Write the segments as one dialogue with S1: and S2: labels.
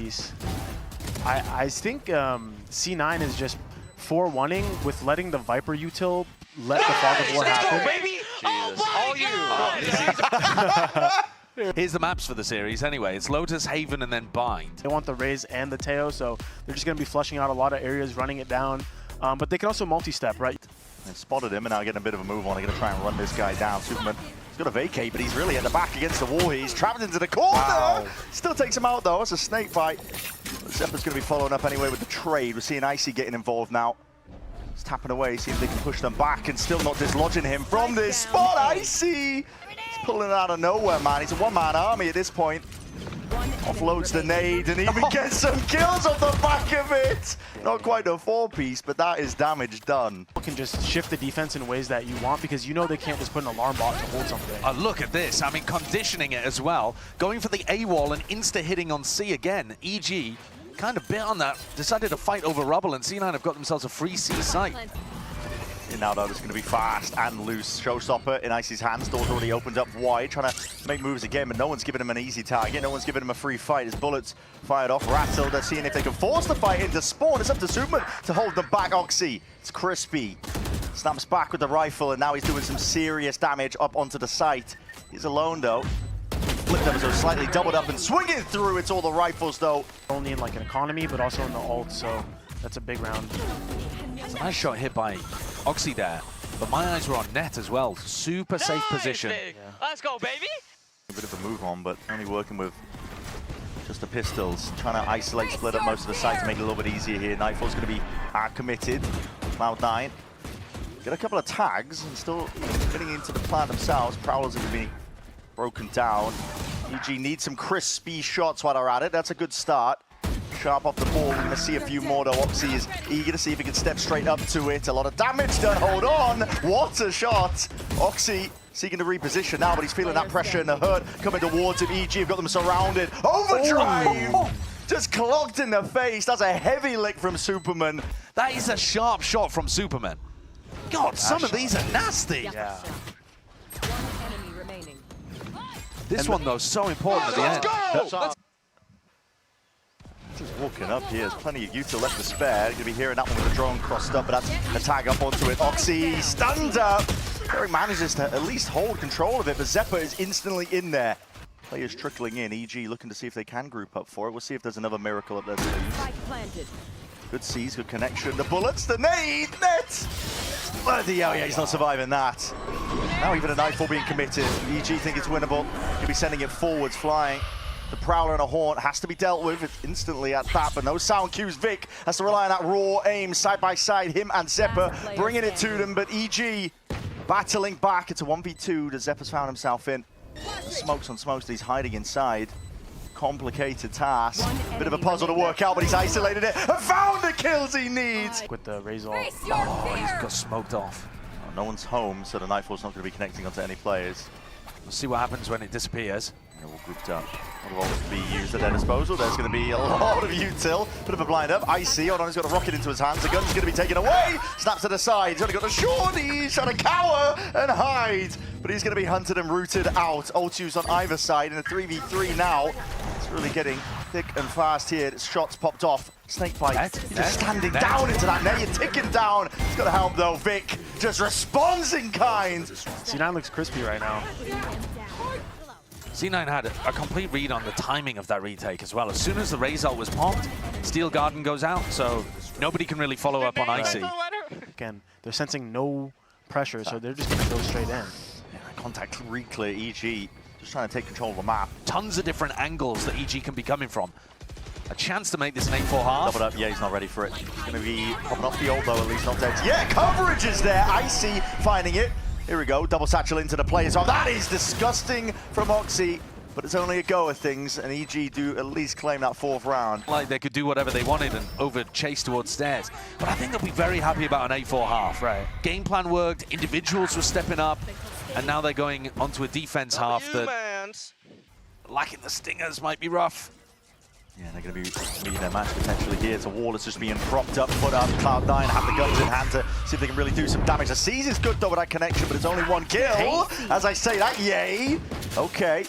S1: piece. I think C9 is just 4-1ing with letting the Viper util let the Fog of War happen.
S2: Baby! Here's the maps for the series anyway. It's Lotus, Haven, and then Bind.
S1: They want the Raze and the Teo, so they're just going to be flushing out a lot of areas, running it down. But they can also multi-step, right?
S3: They've spotted him and now getting a bit of a move on. They're going to try and run this guy down. Superman, he's got to vacate, but he's really at the back against the wall. He's trapped into the corner.
S1: Wow.
S3: Still takes him out though. It's a snake bite. Zeppa's going to be following up anyway with the trade. We're seeing Icy getting involved now. He's tapping away, seeing if they can push them back and still not dislodging him from this spot. Icy! He's pulling it out of nowhere, man. He's a one-man army at this point. Offloads the nade and even gets some kills off the back of it. Not quite a 4-piece, but that is damage done.
S1: You can just shift the defense in ways that you want because you know they can't just put an alarm bot to hold something.
S2: Look at this. I mean, conditioning it as well. Going for the A wall and insta-hitting on C again. EG kind of bit on that. Decided to fight over rubble, and C9 have got themselves a free C site.
S3: And now though, it's going to be fast and loose. Showstopper in Icy's hands. Doors already opened up wide, trying to make moves again, but no one's giving him an easy target. No one's giving him a free fight. His bullets fired off. Rattle, they're seeing if they can force the fight into spawn. It's up to Superman to hold them back. Oxy, it's crispy. Snaps back with the rifle, and now he's doing some serious damage up onto the site. He's alone though. Flipped ever so slightly, doubled up and swinging through. It's all the rifles though.
S1: Only in like an economy, but also in the ult, so that's a big round.
S2: It's a nice shot hit by Oxy there, but my eyes were on net as well. Super safe position.
S4: Yeah. Let's go, baby!
S3: A bit of a move on, but only working with just the pistols. Trying to isolate, split up most of the site to make it a little bit easier here. Nightfall's going to be committed. Cloud9 get a couple of tags and still getting into the plant themselves. Prowlers are going to be broken down. EG needs some crispy shots while they're at it. That's a good start. Sharp off the ball. We're going to see a few more though. Oxy is eager to see if he can step straight up to it. A lot of damage done. Hold on. What a shot. Oxy seeking to reposition now, but he's feeling that pressure and the hurt coming towards him. EG have got them surrounded. Overdrive! Just clocked in the face. That's a heavy lick from Superman.
S2: That is a sharp shot from Superman. God, some of these are nasty.
S1: Yeah.
S2: This one though, so important at the end.
S3: Just walking up here, there's plenty of util left to spare. You're going to be hearing that one with the drone crossed up, but that's a tag up onto it. Oxy stunned up. Eric manages to at least hold control of it, but Zeppa is instantly in there. Players trickling in. EG looking to see if they can group up for it. We'll see if there's another miracle up their sleeves. Good C's, good connection. The bullets, the nade, net! Bloody hell, yeah, he's not surviving that. Now even a Nightfall being committed. EG think it's winnable. He'll be sending it forwards, flying. The Prowler and a Haunt has to be dealt with instantly at that, but no sound cues. Vic has to rely on that raw aim side by side, him and Zeppa bringing it to them, but EG battling back. It's a 1v2 that Zeppa's found himself in. Smokes on smokes that he's hiding inside. Complicated task. Bit of a puzzle to work out, but he's isolated it and found the kills he needs.
S1: With the Raze ult.
S2: Oh, he's got smoked off.
S3: Oh, no one's home, so the Nightfall's not going to be connecting onto any players.
S2: We'll see what happens when it disappears.
S3: They're all grouped up. A lot of ults to be used at their disposal. There's going to be a lot of util. Bit of a blind up. Icy, hold on, he's got a rocket into his hands. The gun's going to be taken away. Snaps to the side. He's only got the shorty. He's trying to cower and hide. But he's going to be hunted and rooted out. Ult used on either side in a 3v3 now. It's really getting thick and fast here. Shots popped off. Snakebite. You're just standing down into that net. You're ticking down. He's got to help though. Vic just responds in kind.
S1: C9 looks crispy right now.
S2: C9 had a complete read on the timing of that retake as well. As soon as the Raze ult was popped, Steel Garden goes out, so nobody can really follow up on Icy.
S1: Again, they're sensing no pressure, so they're just going to go straight in.
S3: Yeah, contact re-clear. EG just trying to take control of the map.
S2: Tons of different angles that EG can be coming from. A chance to make this an 8-4 half.
S3: Doubled up, yeah, he's not ready for it. He's going to be popping off the ult though, at least not dead. Yeah, coverage is there. Icy finding it. Here we go, double satchel into the players. Oh, that is disgusting from Oxy, but it's only a go of things, and EG do at least claim that 4th round.
S2: Like they could do whatever they wanted and over chase towards stairs. But I think they'll be very happy about an 8-4 half. Right. Game plan worked, individuals were stepping up, and now they're going onto a defense half that lacking the stingers might be rough.
S3: Yeah, they're going to be meeting their match potentially here. It's a wall that's just being propped up, put up. Cloud9 have the guns in hand to see if they can really do some damage. The Seize is good though with that connection, but it's only one kill. As I say that, yay. Okay.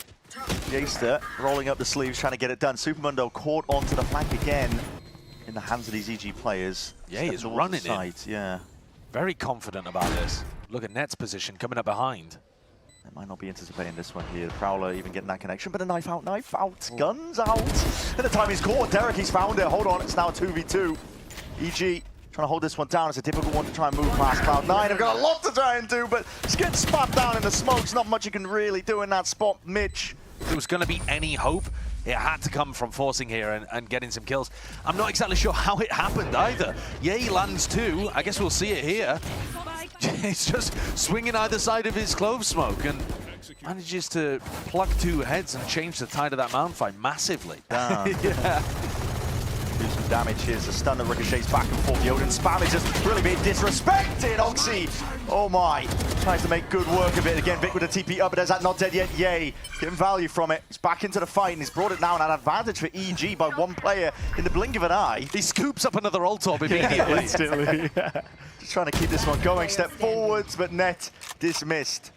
S3: Jaster rolling up the sleeves, trying to get it done. Supermundo caught onto the flank again in the hands of these EG players.
S2: Yeah, he's running
S3: it. Yeah.
S2: Very confident about this. Look at Net's position coming up behind.
S3: They might not be anticipating this one here. Prowler even getting that connection, but a knife out, guns out. And the time he's caught. Derek, he's found it. Hold on, it's now a 2v2. EG trying to hold this one down. It's a difficult one to try and move past Cloud9. I've got a lot to try and do, but just getting spat down in the smokes. Not much you can really do in that spot, Mitch.
S2: If there was going to be any hope, it had to come from forcing here and getting some kills. I'm not exactly sure how it happened either. Yay lands 2. I guess we'll see it here. He's just swinging either side of his clove smoke and manages to pluck 2 heads and change the tide of that mountain fight massively.
S3: Yeah. Do some damage here. It's a stun that ricochets back and forth. The Odin spam is just really being disrespected. Oxy, oh my, tries to make good work of it. Again, Vic with a TP up, but there's that not dead yet. Yay, getting value from it. He's back into the fight, and he's brought it down. An advantage for EG by 1 player in the blink of an eye.
S2: He scoops up another ult orb immediately.
S1: Instantly.
S3: Just trying to keep this one going. Step forwards, but Net dismissed.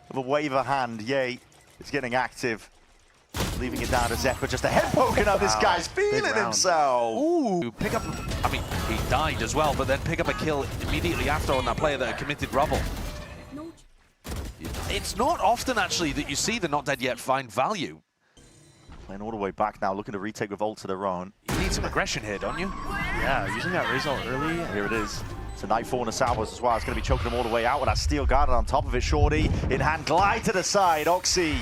S3: With a wave of hand, Yay is getting active. Leaving it down to Zephyr, just a head poking up. This guy's feeling himself.
S2: Ooh, pick up, I mean, he died as well, but then pick up a kill immediately after on that player that had committed rubble. It's not often, actually, that you see the not dead yet find value.
S3: Playing all the way back now, looking to retake with ult to their own.
S2: You need some aggression here, don't you?
S1: Yeah, using that raise ult early.
S3: Here it is. It's a Nightfall and a Salvos as well. It's going to be choking them all the way out with that steel guard on top of it. Shorty in hand, glide to the side. Oxy.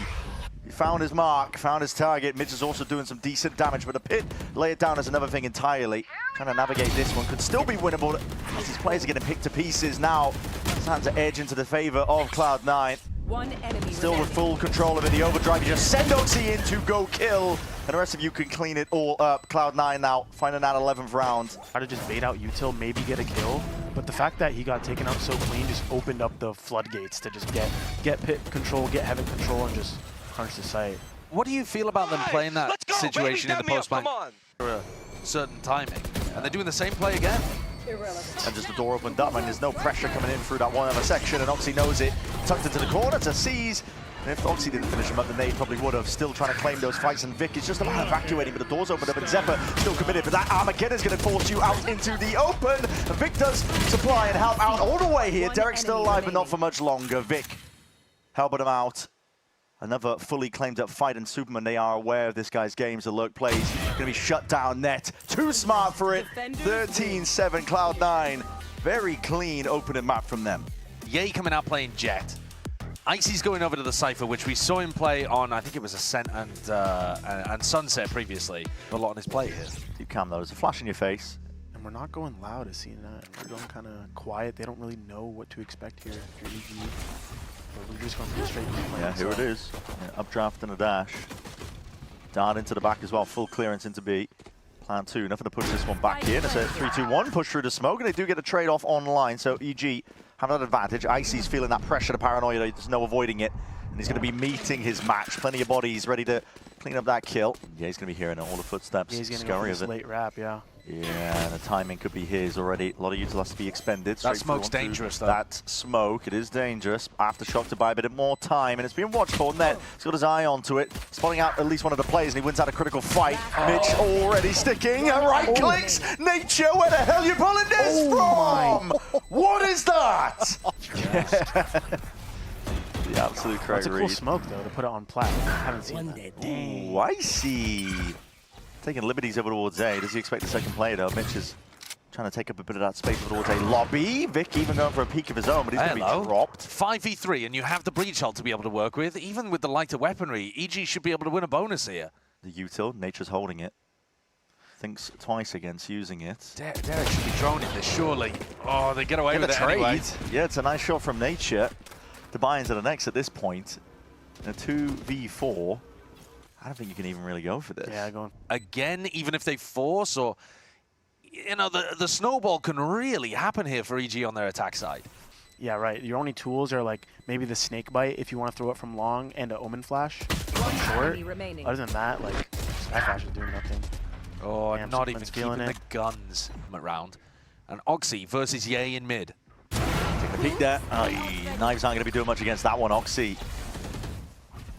S3: He found his mark, found his target. Mitch is also doing some decent damage, but the pit, lay it down as another thing entirely. Trying to navigate this one, could still be winnable. As these players are getting picked to pieces now. It's time to edge into the favor of Cloud9.
S4: One enemy
S3: still with full control of it. The overdrive, you just send Oxy in to go kill. And the rest of you can clean it all up. Cloud9 now finding that 11th round.
S1: Try to just bait out util, maybe get a kill. But the fact that he got taken out so clean just opened up the floodgates to just get pit control, get heaven control, and just punch the site.
S2: What do you feel about them playing that situation in the post-bank for a certain timing? And they're doing the same play again?
S3: And just the door opened up, and there's no pressure coming in through that one other section, and Oxy knows it. Tucked into the corner to seize. And if Oxy didn't finish him up, the nade probably would have. Still trying to claim those fights, and Vic is just about evacuating, but the door's opened up, and Zephyr still committed. But that Armageddon's going to force you out into the open. And Vic does supply and help out all the way here. Derek's still alive, but not for much longer. Vic helping him out. Another fully claimed up fight, and Superman, they are aware of this guy's games. The lurk plays going to be shut down. Net too smart for it. 13-7 Cloud9. Very clean opening map from them.
S2: Yay coming out playing Jet. Icy's going over to the Cypher, which we saw him play on, I think it was Ascent and Sunset previously. A lot on his play here.
S3: Deep cam though, there's a flash in your face.
S1: And we're not going loud as seeing that. We're going kind of quiet. They don't really know what to expect here if you're EG. We're just going for the straight game.
S3: Yeah, here it is. Yeah, updraft and a dash. Dart into the back as well, full clearance into B. Plan 2, nothing to push this one back in. It's a 3-2-1 push through the smoke, and they do get a trade-off online, so EG have that advantage. Icy's feeling that pressure, the paranoia, there's no avoiding it. And he's going to be meeting his match. Plenty of bodies ready to clean up that kill. Yeah, he's going to be hearing all the footsteps.
S1: Yeah, he's going to go for this late wrap, yeah.
S3: Yeah, the timing could be his already. A lot of util has to be expended.
S2: That smoke's dangerous, though.
S3: That smoke, it is dangerous. Aftershock to buy a bit more time, and it's being watched for. Net, he's got his eye onto it. Spotting out at least one of the players, and he wins out a critical fight. Mitch already sticking, and right clicks. Nature, where the hell are you pulling this from? What is that? The absolute correct
S1: That's a cool smoke, though, to put it on plat. I haven't seen that.
S3: Ooh, I see. Taking liberties over towards A. Does he expect the second player, though? Mitch is trying to take up a bit of that space over towards A lobby. Vic even going for a peek of his own, but he's going to be dropped.
S2: 5v3, and you have the breach ult to be able to work with. Even with the lighter weaponry, EG should be able to win a bonus here.
S3: The util, Nature's holding it. Thinks twice against using it.
S2: Derek should be droning this, surely. Oh, they get away with it anyway.
S3: Yeah, it's a nice shot from Nature to buy into the next at this point. In a 2v4. I don't think you can even really go for this.
S1: Yeah, going
S2: again, even if they force, or you know, the snowball can really happen here for EG on their attack side.
S1: Yeah, right. Your only tools are like maybe the snake bite if you want to throw it from long, and an omen flash from short. Other than that, like Sky Flash is doing nothing.
S2: Oh, and not even keeping the guns around. And Oxy versus Yay in mid.
S3: Take a peek there. Knives aren't going to be doing much against that one, Oxy.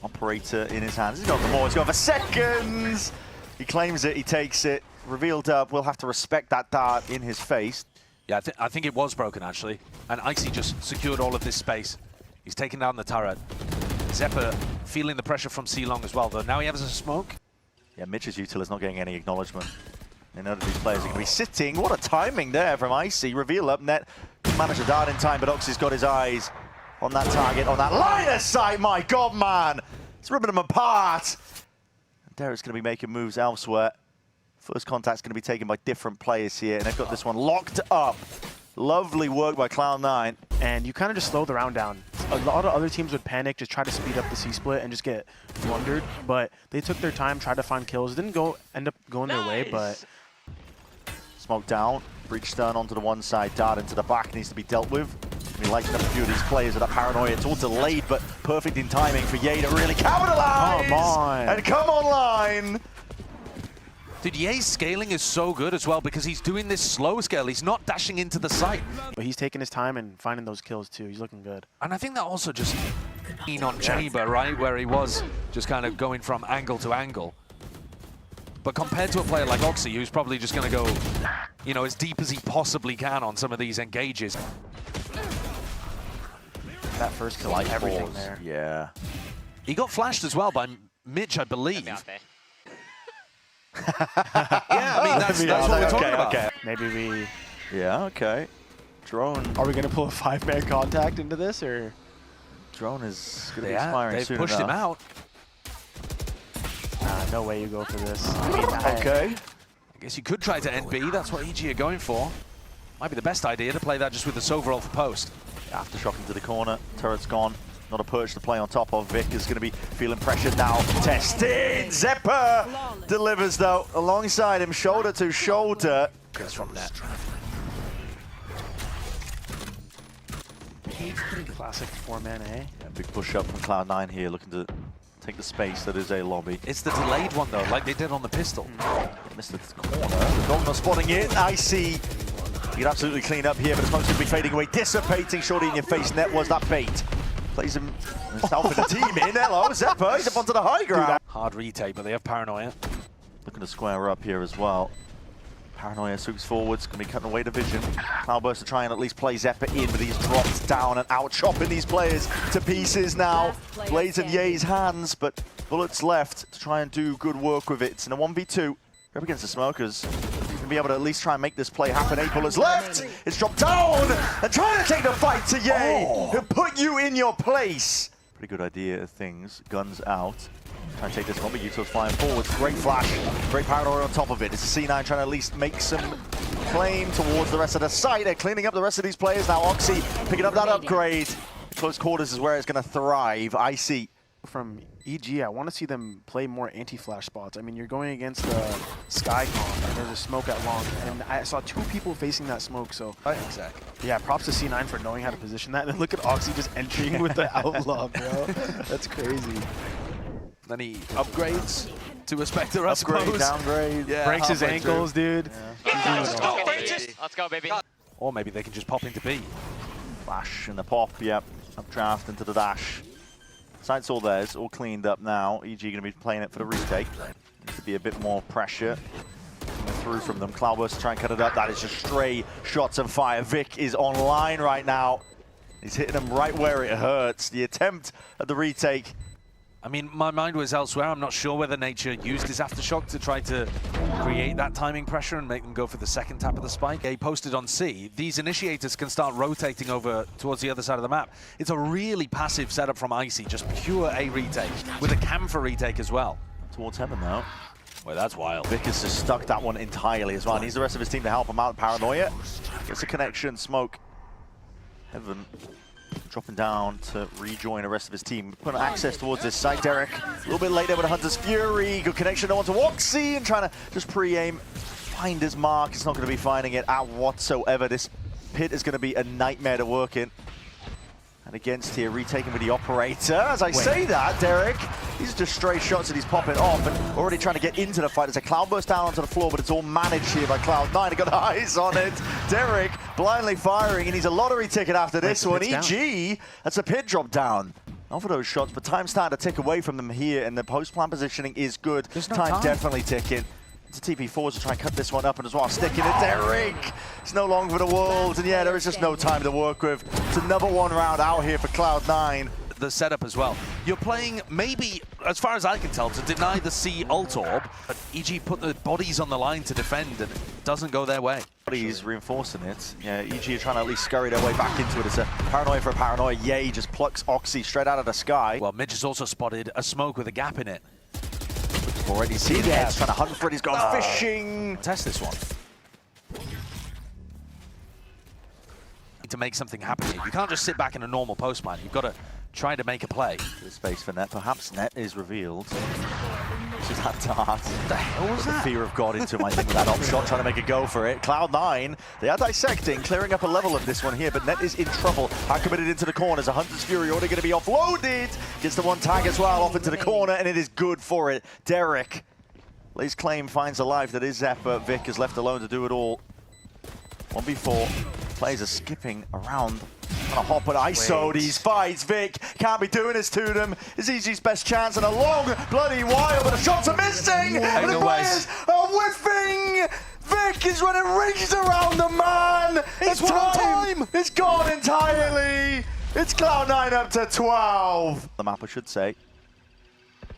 S3: Operator in his hands. He's got the more. He's got for seconds. He claims it. He takes it. Revealed up. We'll have to respect that dart in his face.
S2: Yeah, I think it was broken, actually. And Icy just secured all of this space. He's taken down the turret. Zephyr feeling the pressure from C-Long as well, though. Now he has a smoke.
S3: Yeah, Mitch's util is not getting any acknowledgement. They know that these players are going to be sitting. What a timing there from Icy. Reveal up net. Managed to dart in time, but Oxy's got his eyes on that target, on that line of sight. My God, man. It's ripping them apart. And Derek's going to be making moves elsewhere. First contact's going to be taken by different players here, and they've got this one locked up. Lovely work by Cloud9.
S1: And you kind of just slow the round down. A lot of other teams would panic, just try to speed up the C-split and just get blundered. But they took their time, tried to find kills. Didn't end up going their way, but...
S3: Smoke down. Breach stern onto the one side. Dart into the back needs to be dealt with. I mean, lighting up a few of these players with that paranoia. It's all delayed, but perfect in timing for Yay to really capitalize.
S1: Come on.
S3: And come online.
S2: Dude, Ye's scaling is so good as well because he's doing this slow scale. He's not dashing into the site.
S1: But he's taking his time and finding those kills too. He's looking good.
S2: And I think that also just keen on Chamber, right? Where he was just kind of going from angle to angle. But compared to a player like Oxy, who's probably just going to go, you know, as deep as he possibly can on some of these engages.
S1: That first kill, like everything there.
S3: Yeah.
S2: He got flashed as well by Mitch, I believe. Yeah, I mean, that's what we're talking about.
S1: Okay. Maybe we...
S3: Yeah, okay. Drone.
S1: Are we going to pull a 5-man contact into this, or...?
S3: Drone is going to be expiring soon
S2: They've pushed him out.
S1: No way you go for this.
S3: Okay.
S2: I guess you could try to end B. That's what EG are going for. Might be the best idea to play that just with the Sovereign for post.
S3: Aftershock into the corner. Turret's gone. Not a perch to play on top of. Vic is going to be feeling pressured now. Tested! Zephyr delivers, though, alongside him, shoulder to shoulder.
S2: Goes from net.
S1: Classic 4-man, eh?
S3: Yeah, big push up from Cloud9 here, looking to take the space that is a lobby.
S2: It's the delayed one, though, like they did on the pistol.
S3: Missed the corner. The dog not spotting it. Icy. You can absolutely clean up here, but the smoke's going to be fading away. Dissipating, shorty in your face. Net was that bait. Plays himself in the team in. Hello, Zephyr. He's up onto the high ground.
S2: Hard retake, but they have paranoia.
S3: Looking to square up here as well. Paranoia swoops forwards, going to be cutting away the vision. Cloudburst to try and at least play Zephyr in, but he's dropped down and out, chopping these players to pieces now. Blades in Yay's hands, but bullets left to try and do good work with it. It's in a 1v2. Up against the Smokers. Going to be able to at least try and make this play happen. 8 bullets left. It's dropped down and trying to take the fight to Yay, who put you in your place. Pretty good idea of things. Guns out. Trying to take this one, but Util's flying forwards. Great flash, great paranoia on top of it. It's a C9 trying to at least make some claim towards the rest of the site. They're cleaning up the rest of these players now. Oxy picking up that upgrade. Close quarters is where it's going to thrive. Icy.
S1: From EG, I want to see them play more anti-flash spots. I mean, you're going against the Skycon, and there's a smoke at long, and I saw 2 people facing that smoke, so...
S2: Exactly.
S1: Yeah, props to C9 for knowing how to position that. And look at Oxy just entering with the outlaw, bro. That's crazy.
S2: Then he upgrades to a Spectre, I
S3: Upgrade,
S2: suppose.
S3: downgrade.
S1: Yeah, breaks his ankles, dude.
S3: Yeah.
S4: Let's go, baby.
S2: Or maybe they can just pop into B.
S3: Flash and the pop, yep. Updraft into the dash. Site's all theirs, all cleaned up now. EG going to be playing it for the retake. Needs to be a bit more pressure coming through from them. Cloudburst to try and cut it up. That is just stray shots and fire. Vic is online right now. He's hitting them right where it hurts. The attempt at the retake.
S2: I mean, my mind was elsewhere. I'm not sure whether Nature used his Aftershock to try to create that timing pressure and make them go for the second tap of the spike. He posted on C. These initiators can start rotating over towards the other side of the map. It's a really passive setup from Icy, just pure A retake, with a camphor retake as well.
S3: Towards Heaven now.
S2: Well, that's wild.
S3: Vic has just stuck that one entirely as well. Needs the rest of his team to help him out. Paranoia gets a connection. Smoke. Heaven dropping down to rejoin the rest of his team. Putting access towards this side. Derek a little bit later with a Hunter's Fury. Good connection onto Oxy and trying to just pre-aim. Find his mark. It's not going to be finding it out whatsoever. This pit is going to be a nightmare to work in. And against here, retaking with the operator. As I say that, Derek, these are just stray shots that he's popping off and already trying to get into the fight. There's a Cloudburst down onto the floor, but it's all managed here by Cloud9. He got eyes on it. Derek blindly firing. He needs a lottery ticket after this one. EG, that's a pit drop down. Not for those shots, but time's starting to tick away from them here, and the post-plant positioning is good.
S2: There's no
S3: time
S2: time.
S3: definitely ticking. It's a TP4s to try and cut this one up, and as well, sticking it. Derek! It's no longer for the world, and yeah, there is just no time to work with. It's another one round out here for Cloud9.
S2: The setup as well. You're playing, maybe, as far as I can tell, to deny the C ult orb, but EG put the bodies on the line to defend, and it doesn't go their way.
S3: He's reinforcing it. Yeah, EG are trying to at least scurry their way back into it. It's a paranoia for a paranoia. Yay just plucks Oxy straight out of the sky.
S2: Well, Midge has also spotted a smoke with a gap in it.
S3: Already seen that. He's trying to hunt for it. He's gone fishing.
S2: Test this one. Need to make something happen here. You can't just sit back in a normal post man. You've got to try to make a play.
S3: The space for Net. Perhaps Net is revealed. This is that dart.
S2: What the hell was
S3: The
S2: that?
S3: fear of God into him, I think, with that op shot, trying to make a go for it. Cloud9, they are dissecting, clearing up a level of this one here, but Net is in trouble. Are committed into the corners. A Hunter's Fury already going to be offloaded. Gets the one tag as well, off into the corner, and it is good for it. Derek lays claim, finds a life. That is Zephyr. Vic is left alone to do it all. 1v4. Players are skipping around. Trying to hop at ISO these fights. Vic can't be doing this to them. It's EG's best chance and a long bloody while, but the shots are missing. And the players are whiffing. Vic is running rings around the man. It's time. It's gone entirely. It's Cloud9 up to 12. The map, I should say.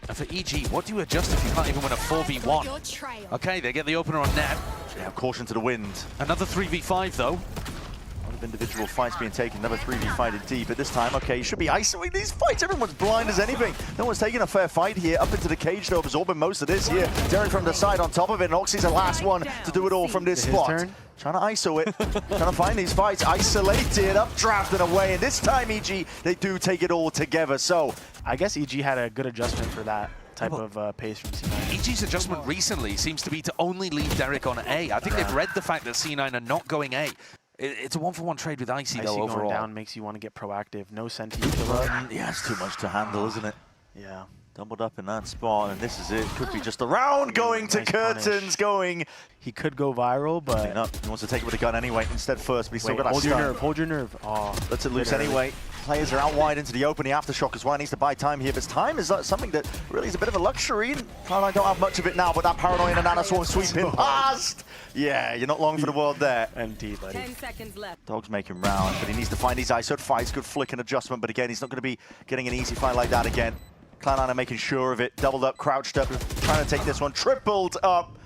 S2: And for EG, what do you adjust if you can't even win a 4v1? Okay, they get the opener on Net.
S3: Yeah, caution to the wind.
S2: Another 3v5 though.
S3: A lot of individual fights being taken. Another 3v5 indeed, but this time, okay, you should be ISOing these fights. Everyone's blind as anything. No one's taking a fair fight here. Up into the cage, though, absorbing most of this here. Derek from the side on top of it, and Oxy's the last one to do it all from this spot.
S1: Turn?
S3: Trying to ISO it. Trying to find these fights. Isolated, updraft and away. And this time, EG, they do take it all together. So,
S1: I guess EG had a good adjustment for that type of pace from C9.
S2: EG's adjustment recently seems to be to only leave Derek on A. I think they've read the fact that C9 are not going A. It's a 1-for-1 trade with Icy though, overall.
S1: Going down makes you want to get proactive. No senti kill up.
S3: yeah, it's too much to handle, isn't it?
S1: Yeah.
S3: Doubled up in that spot, and this is it. Could be just a round going to
S1: Nice
S3: curtains,
S1: punish.
S3: going.
S1: He could go viral, but
S3: No, he wants to take it with a gun anyway. Instead first, but he's still got that
S1: hold your
S3: stun.
S1: nerve, hold your nerve. Oh,
S3: Lets it loose
S1: bit early.
S3: anyway. Players are out wide into the open. The aftershock as well. Needs to buy time here, but time is something that really is a bit of a luxury. Cloud9 don't have much of it now, but that paranoia and a nano swarm sweeping past. Yeah, you're not long for the world there.
S1: NT, buddy.
S5: 10 seconds left.
S3: Dog's making round, but he needs to find these ISO fights. Good flick and adjustment, but again, he's not going to be getting an easy fight like that again. Cloud9 are making sure of it. Doubled up, crouched up, trying to take this one. Tripled up.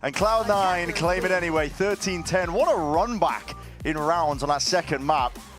S3: And Cloud9 claim it anyway. 13-10. What a run back in rounds on that second map.